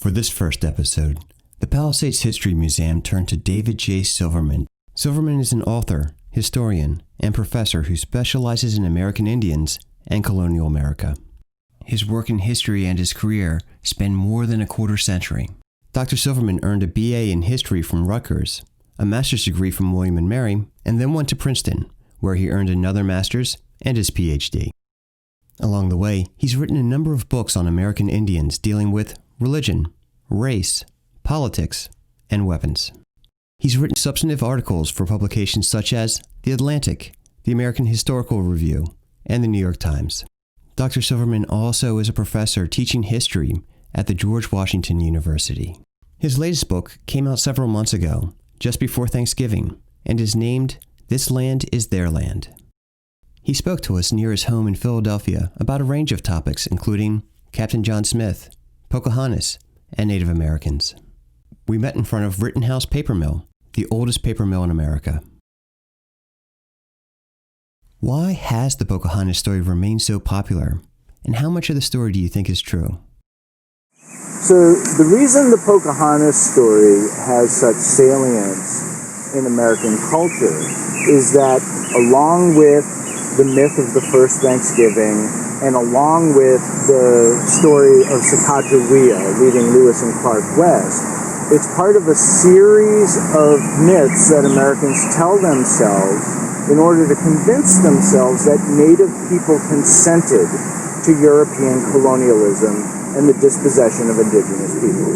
For this first episode, the Palisades History Museum turned to David J. Silverman. Silverman is an author, historian, and professor who specializes in American Indians and colonial America. His work in history and his career span more than a quarter century. Dr. Silverman earned a BA in history from Rutgers, a master's degree from William & Mary, and then went to Princeton, where he earned another master's and his PhD. Along the way, he's written a number of books on American Indians dealing with religion, race, politics, and weapons. He's written substantive articles for publications such as The Atlantic, the American Historical Review, and the New York Times. Dr. Silverman also is a professor teaching history at the George Washington University. His latest book came out several months ago, just before Thanksgiving, and is named This Land is Their Land. He spoke to us near his home in Philadelphia about a range of topics, including Captain John Smith, Pocahontas, and Native Americans. We met in front of Rittenhouse Paper Mill, the oldest paper mill in America. Why has the Pocahontas story remained so popular, and how much of the story do you think is true? So the reason the Pocahontas story has such salience in American culture is that along with the myth of the first Thanksgiving and along with the story of Sacagawea leading Lewis and Clark west, it's part of a series of myths that Americans tell themselves in order to convince themselves that Native people consented to European colonialism and the dispossession of indigenous people.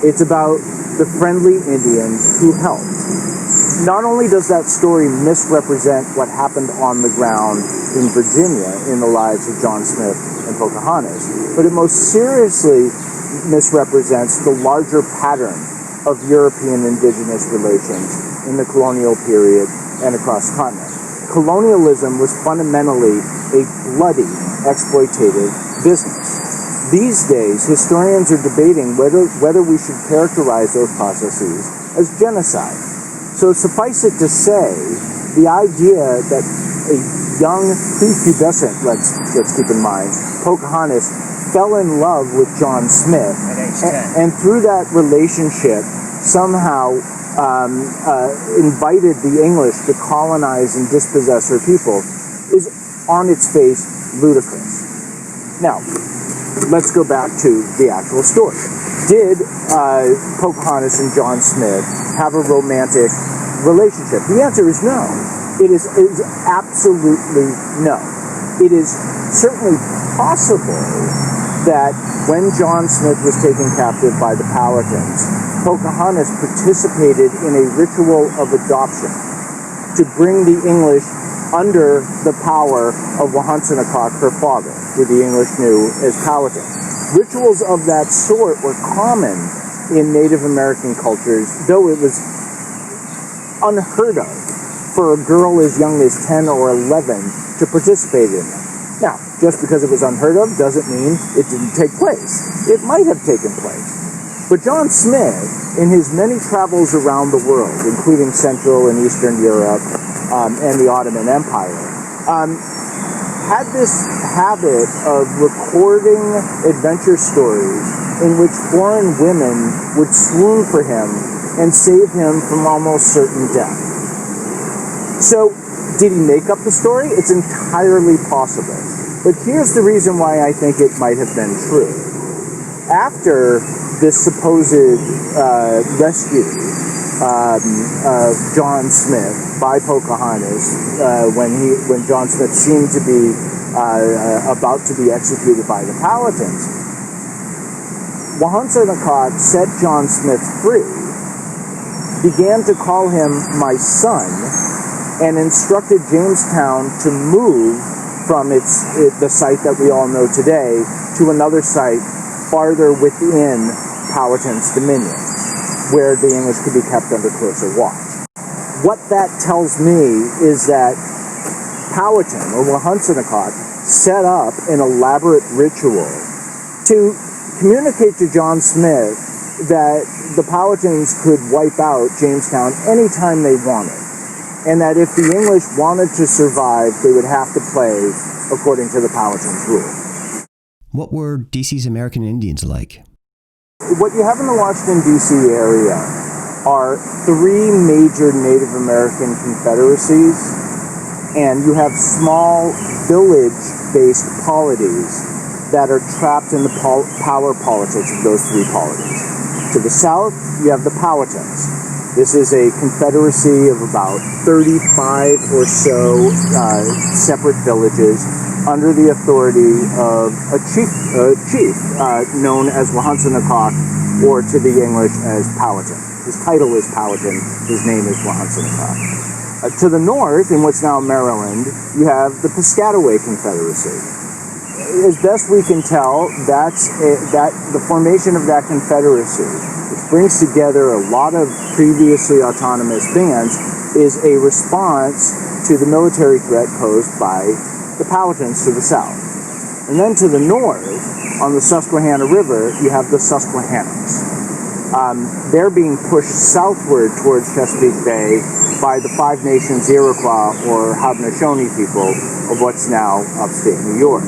It's about the friendly Indians who helped. Not only does that story misrepresent what happened on the ground in Virginia in the lives of John Smith and Pocahontas, but it most seriously misrepresents the larger pattern of European indigenous relations in the colonial period and across the continent. Colonialism was fundamentally a bloody, exploitative business. These days, historians are debating whether we should characterize those processes as genocide. So suffice it to say, the idea that a young, prepubescent, let's keep in mind, Pocahontas fell in love with John Smith, and through that relationship somehow invited the English to colonize and dispossess her people is on its face ludicrous. Now, let's go back to the actual story. Did Pocahontas and John Smith have a romantic relationship? The answer is no. It is absolutely no. It is certainly possible that when John Smith was taken captive by the Powhatans, Pocahontas participated in a ritual of adoption to bring the English under the power of Wahansanakak, her father, who the English knew as Powhatan. Rituals of that sort were common in Native American cultures, though it was unheard of for a girl as young as 10 or 11 to participate in them. Now, just because it was unheard of doesn't mean it didn't take place. It might have taken place. But John Smith, in his many travels around the world, including Central and Eastern Europe and the Ottoman Empire, had this habit of recording adventure stories in which foreign women would swoon for him and save him from almost certain death. So, did he make up the story? It's entirely possible. But here's the reason why I think it might have been true. After this supposed rescue of John Smith by Pocahontas, when John Smith seemed to be about to be executed by the Powhatans, Wahansanakak set John Smith free, began to call him my son, and instructed Jamestown to move from the site that we all know today to another site farther within Powhatan's dominion, where the English could be kept under closer watch. What that tells me is that Powhatan, or Wahansanakak, set up an elaborate ritual to communicate to John Smith that the Powhatans could wipe out Jamestown anytime they wanted, and that if the English wanted to survive, they would have to play according to the Powhatan's rules. What were DCs American Indians like? What you have in the Washington, D.C. area are three major Native American confederacies, and you have small village-based polities that are trapped in the power politics of those three polities. To the south, you have the Powhatans. This is a confederacy of about 35 or so separate villages under the authority of a chief known as Wahansanakak, or to the English as Powhatan. His title is Powhatan, his name is Wahansanakak. To the north, in what's now Maryland, you have the Piscataway Confederacy. As best we can tell, the formation of that confederacy, which brings together a lot of previously autonomous bands, is a response to the military threat posed by the Powhatans to the south. And then to the north, on the Susquehanna River, you have the Susquehannocks. They're being pushed southward towards Chesapeake Bay by the Five Nations Iroquois or Haudenosaunee people of what's now upstate New York.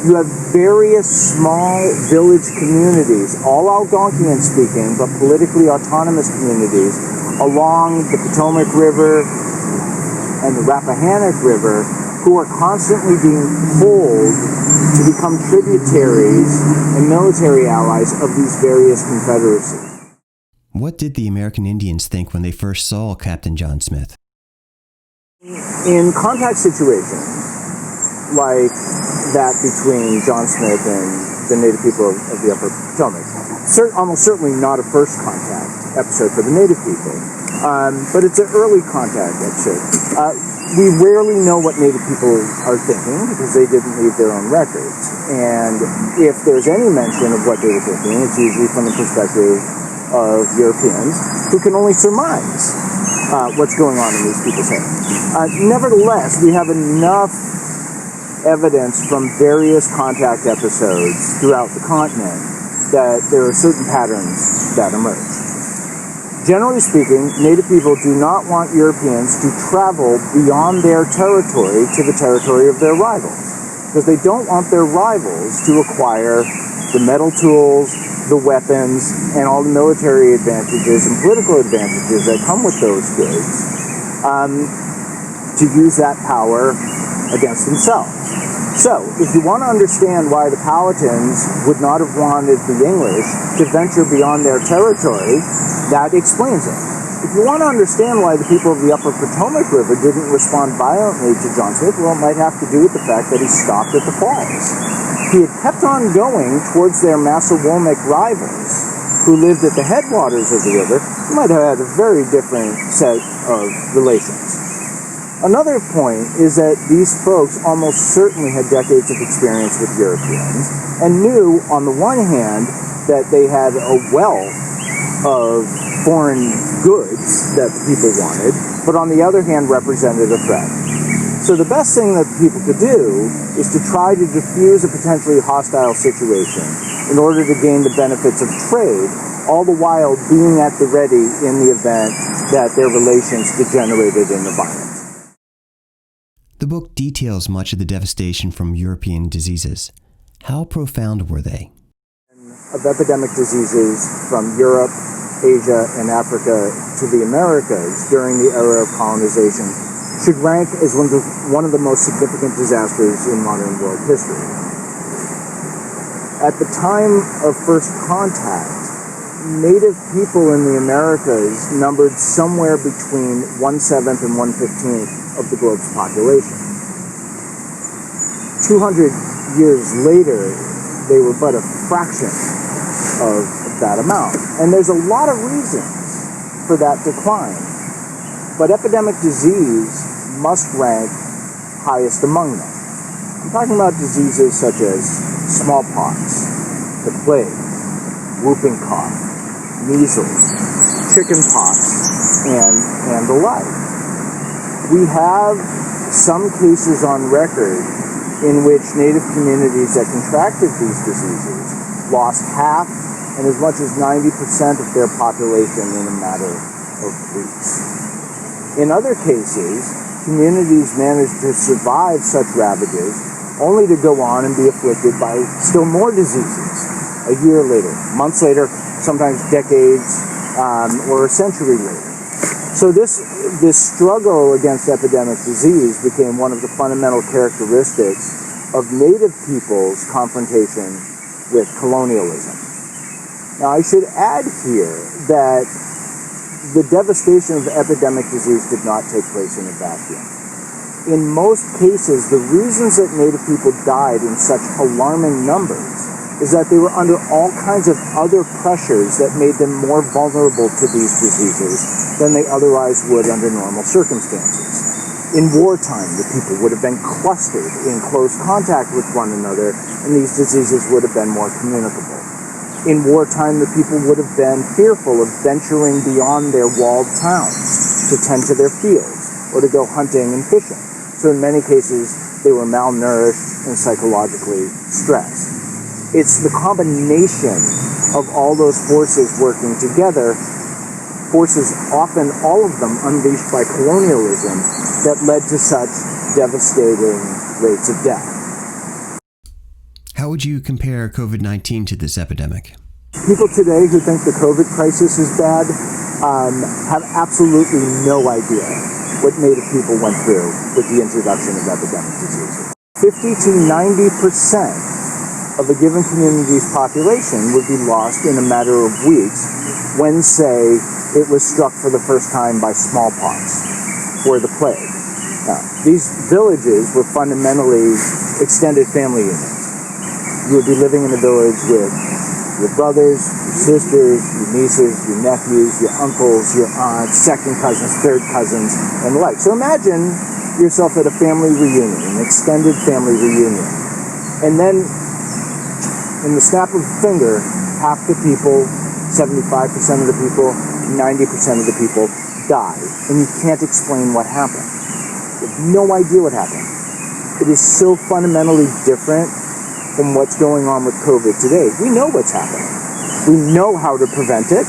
You have various small village communities, all Algonquian speaking, but politically autonomous communities along the Potomac River and the Rappahannock River, who are constantly being pulled to become tributaries and military allies of these various confederacies. What did the American Indians think when they first saw Captain John Smith? In contact situations like that between John Smith and the native people of the Upper Potomac, almost certainly not a first contact episode for the native people, but it's an early contact episode. We rarely know what native people are thinking because they didn't leave their own records. And if there's any mention of what they were thinking, it's usually from the perspective of Europeans who can only surmise what's going on in these people's heads. Nevertheless, we have enough evidence from various contact episodes throughout the continent that there are certain patterns that emerge. Generally speaking, Native people do not want Europeans to travel beyond their territory to the territory of their rivals, because they don't want their rivals to acquire the metal tools, the weapons, and all the military advantages and political advantages that come with those goods to use that power against themselves. So, if you want to understand why the Powhatans would not have wanted the English to venture beyond their territory, that explains it. If you want to understand why the people of the Upper Potomac River didn't respond violently to John Smith, well, it might have to do with the fact that he stopped at the falls. He had kept on going towards their Massawomac rivals, who lived at the headwaters of the river. He might have had a very different set of relations. Another point is that these folks almost certainly had decades of experience with Europeans and knew, on the one hand, that they had a wealth of foreign goods that the people wanted, but on the other hand represented a threat. So the best thing that the people could do is to try to diffuse a potentially hostile situation in order to gain the benefits of trade, all the while being at the ready in the event that their relations degenerated into violence. The book details much of the devastation from European diseases. How profound were they? Of epidemic diseases from Europe, Asia, and Africa to the Americas during the era of colonization should rank as one of the most significant disasters in modern world history. At the time of first contact, Native people in the Americas numbered somewhere between 1/7 and 1/15 of the globe's population. 200 years later, they were but a fraction of that amount. And there's a lot of reasons for that decline. But epidemic disease must rank highest among them. I'm talking about diseases such as smallpox, the plague, whooping cough, measles, chickenpox, and the like. We have some cases on record in which Native communities that contracted these diseases lost half and as much as 90% of their population in a matter of weeks. In other cases, communities managed to survive such ravages only to go on and be afflicted by still more diseases a year later, months later, sometimes decades or a century later. So this struggle against epidemic disease became one of the fundamental characteristics of Native peoples' confrontation with colonialism. Now, I should add here that the devastation of epidemic disease did not take place in a vacuum. In most cases, the reasons that Native people died in such alarming numbers is that they were under all kinds of other pressures that made them more vulnerable to these diseases than they otherwise would under normal circumstances. In wartime, the people would have been clustered in close contact with one another, and these diseases would have been more communicable. In wartime, the people would have been fearful of venturing beyond their walled towns to tend to their fields or to go hunting and fishing. So in many cases, they were malnourished and psychologically stressed. It's the combination of all those forces working together, forces often all of them unleashed by colonialism, that led to such devastating rates of death. How would you compare COVID-19 to this epidemic? People today who think the COVID crisis is bad have absolutely no idea what Native people went through with the introduction of epidemic diseases. 50 to 90% of a given community's population would be lost in a matter of weeks when, say, it was struck for the first time by smallpox or the plague. Now, these villages were fundamentally extended family units. You would be living in a village with your brothers, your sisters, your nieces, your nephews, your uncles, your aunts, second cousins, third cousins, and the like. So imagine yourself at a family reunion, an extended family reunion. And then, in the snap of a finger, half the people, 75% of the people, 90% of the people die. And you can't explain what happened. You have no idea what happened. It is so fundamentally different from what's going on with COVID today. We know what's happening. We know how to prevent it.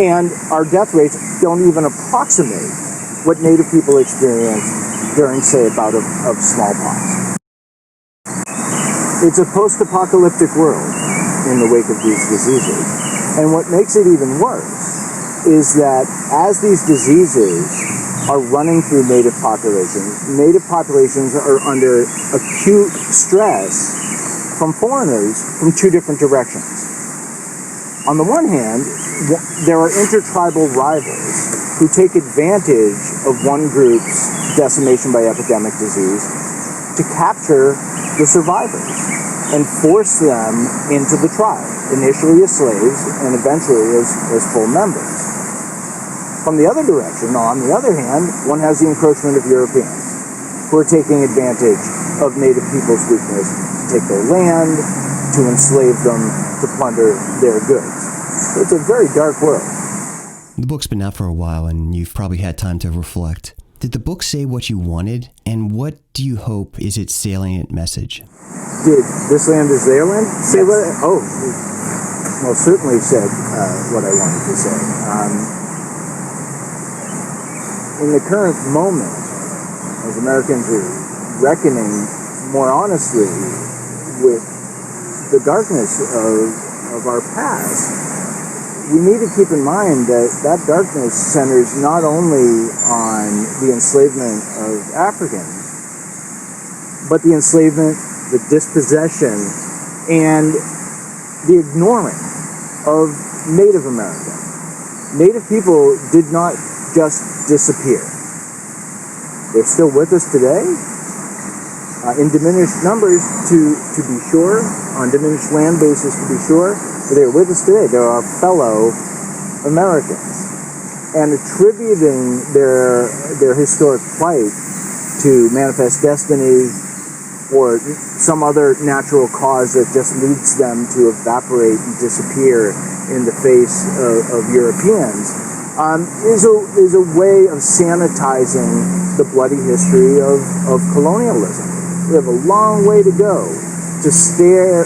And our death rates don't even approximate what Native people experienced during, say, a bout of smallpox. It's a post-apocalyptic world in the wake of these diseases. And what makes it even worse is that as these diseases are running through Native populations are under acute stress from foreigners from two different directions. On the one hand, there are intertribal rivals who take advantage of one group's decimation by epidemic disease to capture the survivors and force them into the tribe, initially as slaves and eventually as full members. From the other direction, on the other hand, one has the encroachment of Europeans who are taking advantage of Native people's weakness to take their land, to enslave them, to plunder their goods. So it's a very dark world. The book's been out for a while and you've probably had time to reflect. Did the book say what you wanted, and what do you hope is its salient message? Did This Land Is Their Land say what? Oh, well, certainly said what I wanted to say. In the current moment, as Americans are reckoning more honestly with the darkness of our past, we need to keep in mind that that darkness centers not only on the enslavement of Africans, but the enslavement, the dispossession, and the ignoring of Native Americans. Native people did not just disappear. They're still with us today, in diminished numbers to be sure, on diminished land basis to be sure, but they're with us today. They're our fellow Americans. And attributing their historic plight to manifest destiny or some other natural cause that just leads them to evaporate and disappear in the face of Europeans is a way of sanitizing the bloody history of colonialism. We have a long way to go to stare